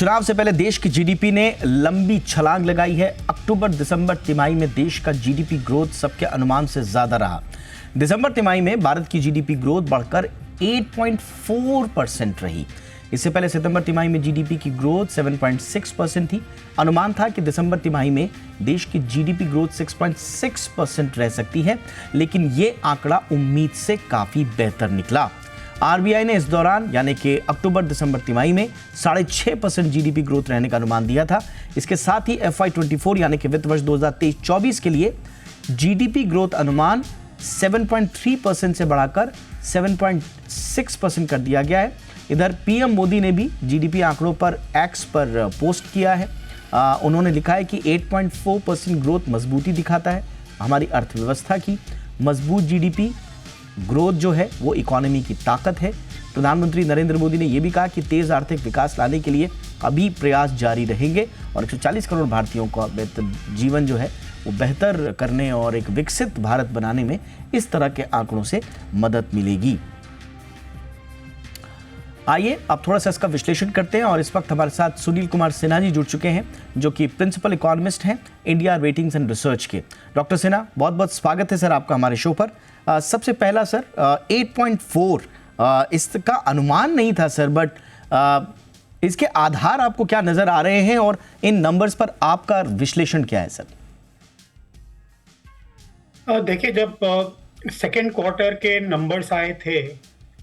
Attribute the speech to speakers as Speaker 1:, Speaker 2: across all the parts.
Speaker 1: चुनाव से पहले देश की जीडीपी ने लंबी छलांग लगाई है। अक्टूबर दिसंबर तिमाही में देश का जीडीपी ग्रोथ सबके अनुमान से ज्यादा रहा। दिसंबर तिमाही में भारत की जीडीपी ग्रोथ बढ़कर 8.4% रही। इससे पहले सितंबर तिमाही में जीडीपी की ग्रोथ 7.6% थी। अनुमान था कि दिसंबर तिमाही में देश की जीडीपी ग्रोथ 6.6% रह सकती है, लेकिन ये आंकड़ा उम्मीद से काफी बेहतर निकला। आरबीआई ने इस दौरान यानी कि अक्टूबर दिसंबर तिमाही में 6.5% जीडीपी ग्रोथ रहने का अनुमान दिया था। इसके साथ ही FY24 यानी कि वित्त वर्ष 2023-24 के लिए जीडीपी ग्रोथ अनुमान 7.3% से बढ़ाकर 7.6% कर दिया गया है। इधर पीएम मोदी ने भी जीडीपी आंकड़ों पर एक्स पर पोस्ट किया है। उन्होंने लिखा है कि 8.4% ग्रोथ मजबूती दिखाता है हमारी अर्थव्यवस्था की। मजबूत जीडीपी ग्रोथ जो है वो इकोनॉमी की ताकत है। प्रधानमंत्री नरेंद्र मोदी ने यह भी कहा कि तेज आर्थिक विकास लाने के लिए अभी प्रयास जारी रहेंगे और 140 करोड़ भारतीयों का बेहतर जीवन जो है वो बेहतर करने और एक विकसित भारत बनाने में इस तरह के आंकड़ों से मदद मिलेगी। आइए अब थोड़ा सा इसका विश्लेषण करते हैं और इस वक्त हमारे साथ सुनील कुमार सिन्हा जी जुड़ चुके हैं, जो कि प्रिंसिपल इकोनॉमिस्ट हैं इंडिया रेटिंग्स एंड रिसर्च के। डॉक्टर सिन्हा, बहुत बहुत स्वागत है सर आपका हमारे शो पर। सबसे पहला सर, 8.4 इसका अनुमान नहीं था सर, बट इसके आधार आपको क्या नजर आ रहे हैं और इन नंबर्स पर आपका विश्लेषण क्या है सर?
Speaker 2: देखिए, जब सेकेंड क्वार्टर के नंबर्स आए थे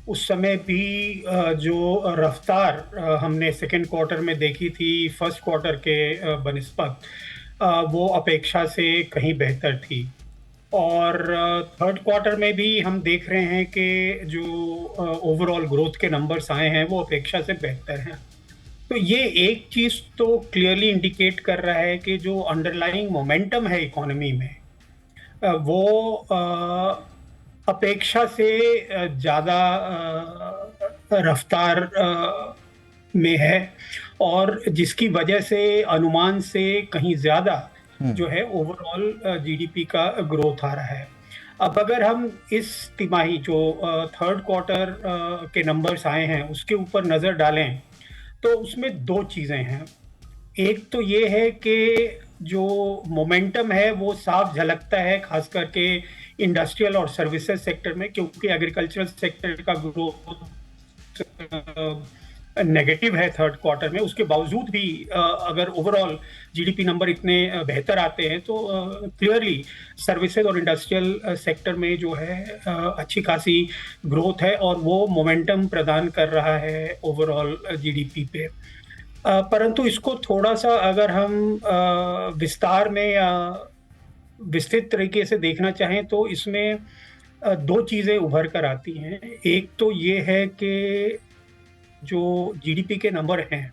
Speaker 2: उस समय भी जो रफ्तार हमने सेकेंड क्वार्टर में देखी थी फर्स्ट क्वार्टर के बनिस्बत, वो अपेक्षा से कहीं बेहतर थी। और थर्ड क्वार्टर में भी हम देख रहे हैं कि जो ओवरऑल ग्रोथ के नंबर्स आए हैं वो अपेक्षा से बेहतर हैं। तो ये एक चीज़ तो क्लियरली इंडिकेट कर रहा है कि जो अंडरलाइंग मोमेंटम है इकोनॉमी में वो अपेक्षा से ज़्यादा रफ्तार में है और जिसकी वजह से अनुमान से कहीं ज़्यादा जो है ओवरऑल जीडीपी का ग्रोथ आ रहा है। अब अगर हम इस तिमाही जो थर्ड क्वार्टर के नंबर्स आए हैं उसके ऊपर नज़र डालें तो उसमें दो चीज़ें हैं। एक तो ये है कि जो मोमेंटम है वो साफ झलकता है खास करके इंडस्ट्रियल और सर्विसेज सेक्टर में, क्योंकि एग्रीकल्चरल सेक्टर का ग्रोथ नेगेटिव है थर्ड क्वार्टर में। उसके बावजूद भी अगर ओवरऑल जीडीपी नंबर इतने बेहतर आते हैं तो क्लियरली सर्विसेज और इंडस्ट्रियल सेक्टर में जो है अच्छी खासी ग्रोथ है और वो मोमेंटम प्रदान कर रहा है ओवरऑल जीडीपी पे। परंतु इसको थोड़ा सा अगर हम विस्तार में या विस्तृत तरीके से देखना चाहें तो इसमें दो चीज़ें उभर कर आती हैं। एक तो ये है कि जो जीडीपी के नंबर हैं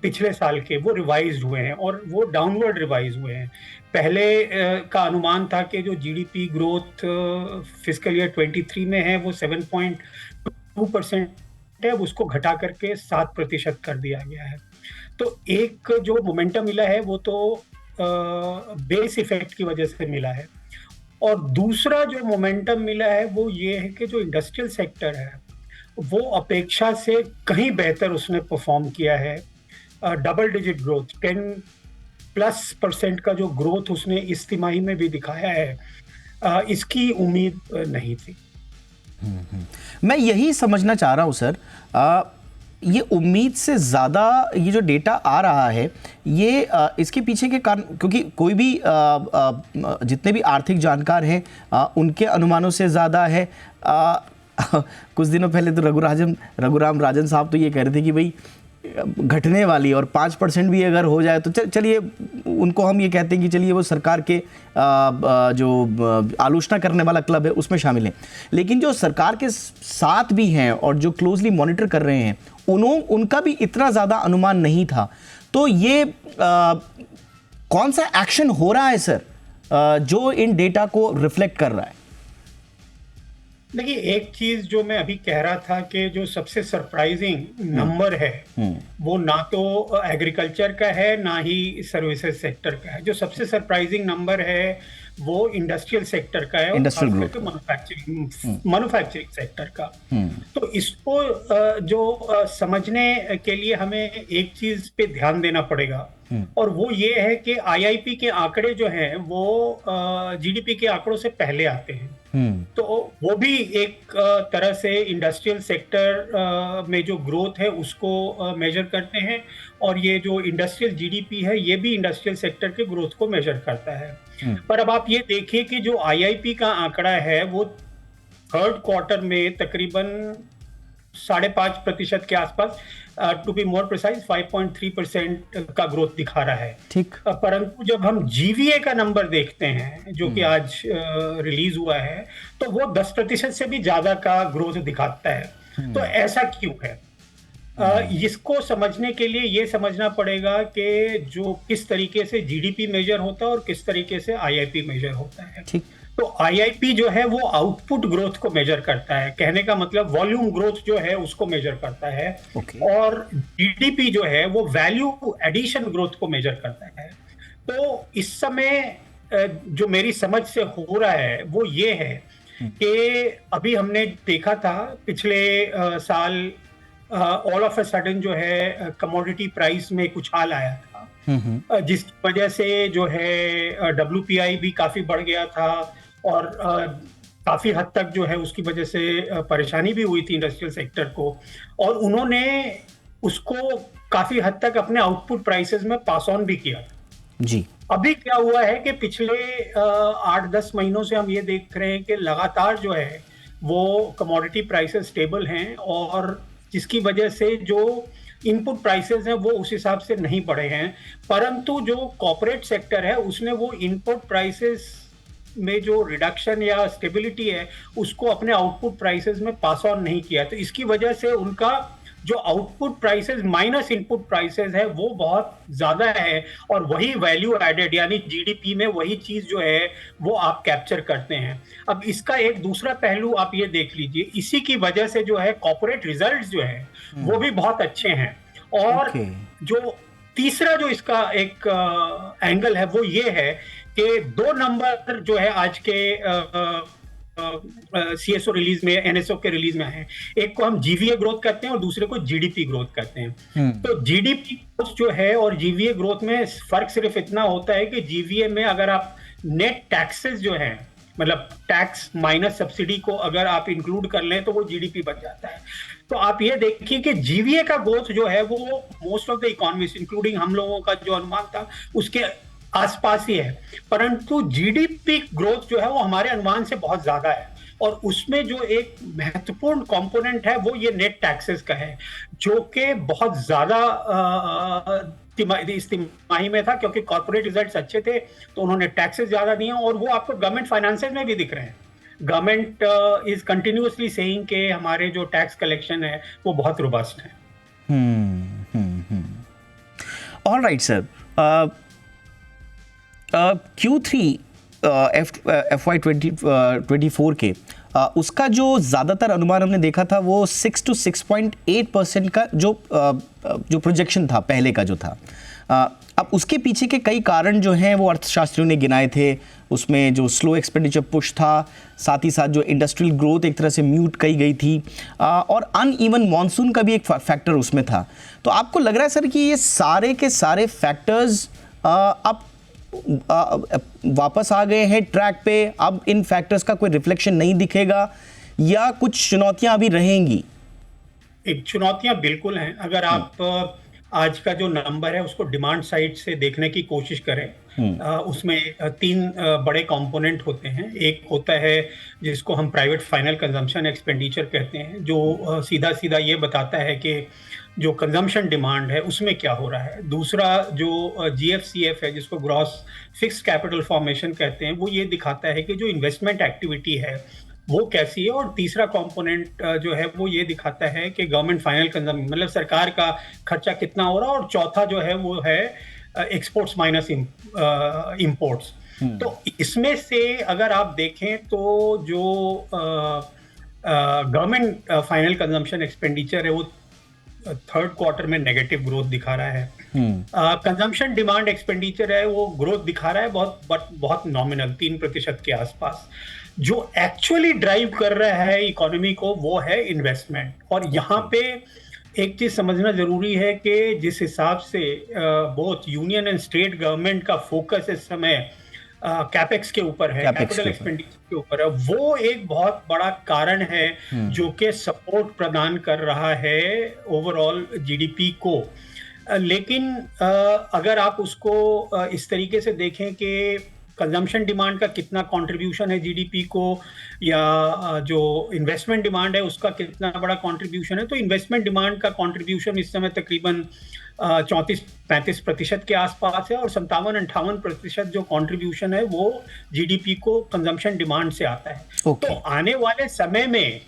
Speaker 2: पिछले साल के वो रिवाइज हुए हैं और वो डाउनवर्ड रिवाइज हुए हैं। पहले का अनुमान था कि जो जीडीपी ग्रोथ फिस्कल ईयर 23 में है वो 7.2% है, उसको घटा करके 7% कर दिया गया है। तो एक जो मोमेंटम मिला है वो तो बेस इफेक्ट की वजह से मिला है और दूसरा जो मोमेंटम मिला है वो ये है कि जो इंडस्ट्रियल सेक्टर है वो अपेक्षा से कहीं बेहतर उसने परफॉर्म किया है। डबल डिजिट ग्रोथ 10+% का जो ग्रोथ उसने इस तिमाही में भी दिखाया है, इसकी उम्मीद नहीं थी।
Speaker 1: मैं यही समझना चाह रहा हूं सर, ये उम्मीद से ज़्यादा ये जो डेटा आ रहा है ये इसके पीछे के कारण, क्योंकि कोई भी जितने भी आर्थिक जानकार हैं उनके अनुमानों से ज़्यादा है। कुछ दिनों पहले तो रघुराम राजन साहब तो ये कह रहे थे कि भाई घटने वाली और 5% भी अगर हो जाए तो चलिए उनको हम ये कहते हैं कि चलिए वो सरकार के जो आलोचना करने वाला क्लब है उसमें शामिल हैं। लेकिन जो सरकार के साथ भी हैं और जो क्लोजली मॉनिटर कर रहे हैं उनका भी इतना ज़्यादा अनुमान नहीं था। तो ये कौन सा एक्शन हो रहा है सर जो इन डेटा को रिफ्लेक्ट कर रहा है?
Speaker 2: देखिए, एक चीज जो मैं अभी कह रहा था कि जो सबसे सरप्राइजिंग नंबर है वो ना तो एग्रीकल्चर का है ना ही सर्विसेज सेक्टर का है। जो सबसे सरप्राइजिंग नंबर है वो इंडस्ट्रियल सेक्टर का है, और
Speaker 1: इंडस्ट्रियल
Speaker 2: खास
Speaker 1: ग्रोथ
Speaker 2: करके
Speaker 1: का।
Speaker 2: मैन्युफैक्चरिंग सेक्टर का। तो इसको समझने के लिए हमें एक चीज पे ध्यान देना पड़ेगा, और वो ये है कि आईआईपी के आंकड़े जो हैं वो जीडीपी के आंकड़ों से पहले आते हैं। तो वो भी एक तरह से इंडस्ट्रियल सेक्टर में जो ग्रोथ है उसको मेजर करते हैं, और ये जो इंडस्ट्रियल जीडीपी है ये भी इंडस्ट्रियल सेक्टर के ग्रोथ को मेजर करता है। पर अब आप ये देखिए कि जो आईआईपी का आंकड़ा है वो थर्ड क्वार्टर में तकरीबन 5.5% के आसपास, टू बी मोर प्रिसाइज 5.3% का ग्रोथ दिखा रहा है।
Speaker 1: ठीक।
Speaker 2: परंतु जब हम जीवीए का नंबर देखते हैं जो कि आज रिलीज हुआ है, तो वो 10% से भी ज्यादा का ग्रोथ दिखाता है। तो ऐसा क्यों है? इसको समझने के लिए ये समझना पड़ेगा कि जो किस तरीके से जीडीपी मेजर होता है और किस तरीके से आईआईपी मेजर होता है।
Speaker 1: ठीक।
Speaker 2: तो आईआईपी जो है वो आउटपुट ग्रोथ को मेजर करता है, कहने का मतलब वॉल्यूम ग्रोथ जो है उसको मेजर करता है। और जीडीपी जो है वो वैल्यू एडिशन ग्रोथ को मेजर करता है। तो इस समय जो मेरी समझ से हो रहा है वो ये है कि अभी हमने देखा था पिछले साल ऑल ऑफ अ सडन जो है कमोडिटी प्राइस में कुछ हाल आया था, जिसकी वजह से जो है डब्ल्यूपीआई भी काफी बढ़ गया था, और काफी हद तक जो है उसकी वजह से परेशानी भी हुई थी इंडस्ट्रियल सेक्टर को, और उन्होंने उसको काफी हद तक अपने आउटपुट प्राइसेस में पास ऑन भी किया था।
Speaker 1: जी।
Speaker 2: अभी क्या हुआ है कि पिछले 8-10 महीनों से हम ये देख रहे हैं कि लगातार जो है वो कमोडिटी प्राइसेस स्टेबल हैं, और जिसकी वजह से जो इनपुट प्राइसेस हैं वो उस हिसाब से नहीं बढ़े हैं। परंतु जो कॉर्पोरेट सेक्टर है उसने वो इनपुट प्राइसेस में जो रिडक्शन या स्टेबिलिटी है उसको अपने आउटपुट प्राइसेस में पास ऑन नहीं किया। तो इसकी वजह से उनका जो output prices minus input prices है वो बहुत ज्यादा है, और वही वैल्यू एडेड यानी जीडीपी में वही चीज जो है वो आप कैप्चर करते हैं। अब इसका एक दूसरा पहलू आप ये देख लीजिए, इसी की वजह से जो है कॉर्पोरेट रिजल्ट्स जो है वो भी बहुत अच्छे हैं। और जो तीसरा जो इसका एक एंगल है वो ये है कि दो नंबर जो है आज के सीएसओ रिलीज में, एनएसओ के रिलीज में है, एक को हम जीवीए ग्रोथ कहते हैं और दूसरे को जीडीपी ग्रोथ कहते हैं। तो जीडीपी ग्रोथ जो है और जीवीए ग्रोथ में फर्क सिर्फ इतना होता है कि जीवीए में अगर आप नेट टैक्सेस जो है, मतलब टैक्स माइनस सब्सिडी को अगर आप इंक्लूड कर लें तो वो जीडीपी बन जाता है। तो आप ये देखिए कि जीवीए का ग्रोथ जो है वो most of the economist including हम लोगों का जो अनुमान था उसके आसपास ही है, परंतु जीडीपी ग्रोथ जो है वो हमारे अनुमान से बहुत ज्यादा है, और उसमें जो एक महत्वपूर्ण कंपोनेंट है वो ये नेट टैक्सेस का है, जो कि बहुत ज्यादा इस तिमाही में था, क्योंकि कॉर्पोरेट रिजल्ट्स अच्छे थे तो उन्होंने टैक्सेस ज्यादा दिए, और वो आपको गवर्नमेंट फाइनेंसेस में भी दिख रहे हैं। गवर्नमेंट इज कंटिन्यूअसली सेइंग कि हमारे जो टैक्स कलेक्शन है वो बहुत रोबस्ट है।
Speaker 1: All right sir, Q3 FY 2024 के उसका जो ज़्यादातर अनुमान हमने देखा था वो 6 to 6.8% का जो प्रोजेक्शन था पहले का जो था। अब उसके पीछे के कई कारण जो हैं वो अर्थशास्त्रियों ने गिनाए थे। उसमें जो स्लो एक्सपेंडिचर पुश था, साथ ही साथ जो इंडस्ट्रियल ग्रोथ एक तरह से म्यूट की गई थी, और अनइवन मॉनसून का भी एक फैक्टर उसमें था। तो आपको लग रहा है सर कि ये सारे के सारे फैक्टर्स अब वापस आ गए हैं ट्रैक पे, अब इन फैक्टर्स का कोई रिफ्लेक्शन नहीं दिखेगा, या कुछ चुनौतियां अभी रहेंगी?
Speaker 2: एक चुनौतियां बिल्कुल हैं। अगर आप आज का जो नंबर है उसको डिमांड साइड से देखने की कोशिश करें, उसमें 3 बड़े कंपोनेंट होते हैं। एक होता है जिसको हम प्राइवेट फाइनल कंजम्पशन एक्सपेंडिचर कहते हैं, जो सीधा सीधा ये बताता है कि जो कंजम्पशन डिमांड है उसमें क्या हो रहा है। दूसरा जो जीएफसीएफ है जिसको ग्रॉस फिक्स्ड कैपिटल फॉर्मेशन कहते हैं, वो ये दिखाता है कि जो इन्वेस्टमेंट एक्टिविटी है वो कैसी है। और तीसरा कंपोनेंट जो है वो ये दिखाता है कि गवर्नमेंट फाइनल कंजम्पशन मतलब सरकार का खर्चा कितना हो रहा है। और चौथा जो है वो है एक्सपोर्ट्स माइनस इंपोर्ट्स। तो इसमें से अगर आप देखें तो जो गवर्नमेंट फाइनल कंजम्पशन एक्सपेंडिचर है वो थर्ड क्वार्टर में नेगेटिव ग्रोथ दिखा रहा है। कंजम्पशन डिमांड एक्सपेंडिचर है वो ग्रोथ दिखा रहा है बहुत नॉमिनल 3% के आसपास। जो एक्चुअली ड्राइव कर रहा है इकोनॉमी को वो है इन्वेस्टमेंट। और यहाँ पे एक चीज समझना जरूरी है कि जिस हिसाब से both union and state government का फोकस इस समय कैपेक्स के ऊपर है, कैपिटल एक्सपेंडिचर के ऊपर है, वो एक बहुत बड़ा कारण है जो कि सपोर्ट प्रदान कर रहा है ओवरऑल जीडीपी को। लेकिन अगर आप उसको इस तरीके से देखें कि कंजम्पशन डिमांड का कितना कंट्रीब्यूशन है जीडीपी को, या जो इन्वेस्टमेंट डिमांड है उसका कितना बड़ा कंट्रीब्यूशन है, तो इन्वेस्टमेंट डिमांड का कंट्रीब्यूशन इस समय तकरीबन 34-35% के आसपास है, और 57-58% जो कंट्रीब्यूशन है वो जीडीपी को कंजम्पशन डिमांड से आता है। तो आने वाले समय में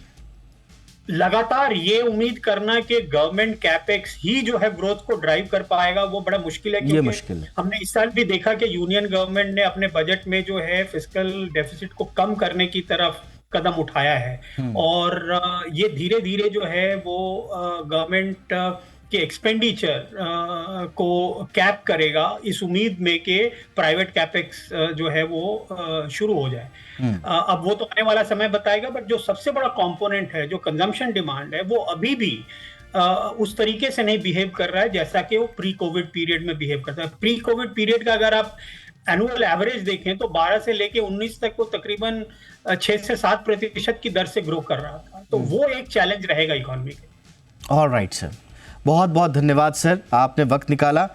Speaker 2: लगातार ये उम्मीद करना कि गवर्नमेंट कैपेक्स ही जो है ग्रोथ को ड्राइव कर पाएगा वो बड़ा मुश्किल है, क्योंकि हमने इस साल भी देखा कि यूनियन गवर्नमेंट ने अपने बजट में जो है फिस्कल डेफिसिट को कम करने की तरफ कदम उठाया है, और ये धीरे धीरे जो है वो गवर्नमेंट के एक्सपेंडिचर को कैप करेगा इस उम्मीद में कि प्राइवेट कैपेक्स जो है वो शुरू हो जाए। अब वो तो आने वाला समय बताएगा, बट जो सबसे बड़ा कंपोनेंट है जो कंजम्पशन डिमांड है वो अभी भी उस तरीके से नहीं बिहेव कर रहा है जैसा कि वो प्री कोविड पीरियड में बिहेव करता है। प्री कोविड पीरियड का अगर आप एनुअल एवरेज देखें तो 12 से लेके 19 तक वो तकरीबन 6 से 7% की दर से ग्रो कर रहा था। तो वो एक चैलेंज रहेगा इकोनॉमी के।
Speaker 1: ऑलराइट सर, बहुत बहुत धन्यवाद सर, आपने वक्त निकाला।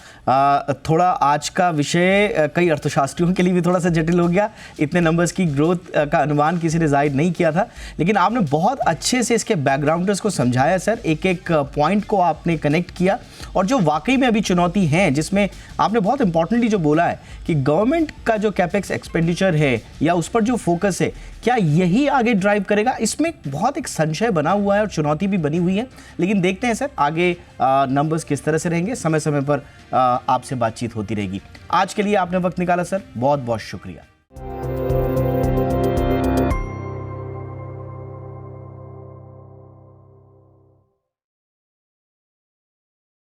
Speaker 1: थोड़ा आज का विषय कई अर्थशास्त्रियों के लिए भी थोड़ा सा जटिल हो गया, इतने नंबर्स की ग्रोथ का अनुमान किसी ने जाहिर नहीं किया था, लेकिन आपने बहुत अच्छे से इसके बैकग्राउंडर्स को समझाया सर, एक एक पॉइंट को आपने कनेक्ट किया, और जो वाकई में अभी चुनौती है जिसमें आपने बहुत इंपॉर्टेंटली जो बोला है कि गवर्नमेंट का जो कैपेक्स एक्सपेंडिचर है या उस पर जो फोकस है, क्या यही आगे ड्राइव करेगा, इसमें बहुत एक संशय बना हुआ है और चुनौती भी बनी हुई है। लेकिन देखते हैं सर आगे नंबर्स किस तरह से रहेंगे, समय समय पर आपसे बातचीत होती रहेगी। आज के लिए आपने वक्त निकाला सर, बहुत बहुत शुक्रिया।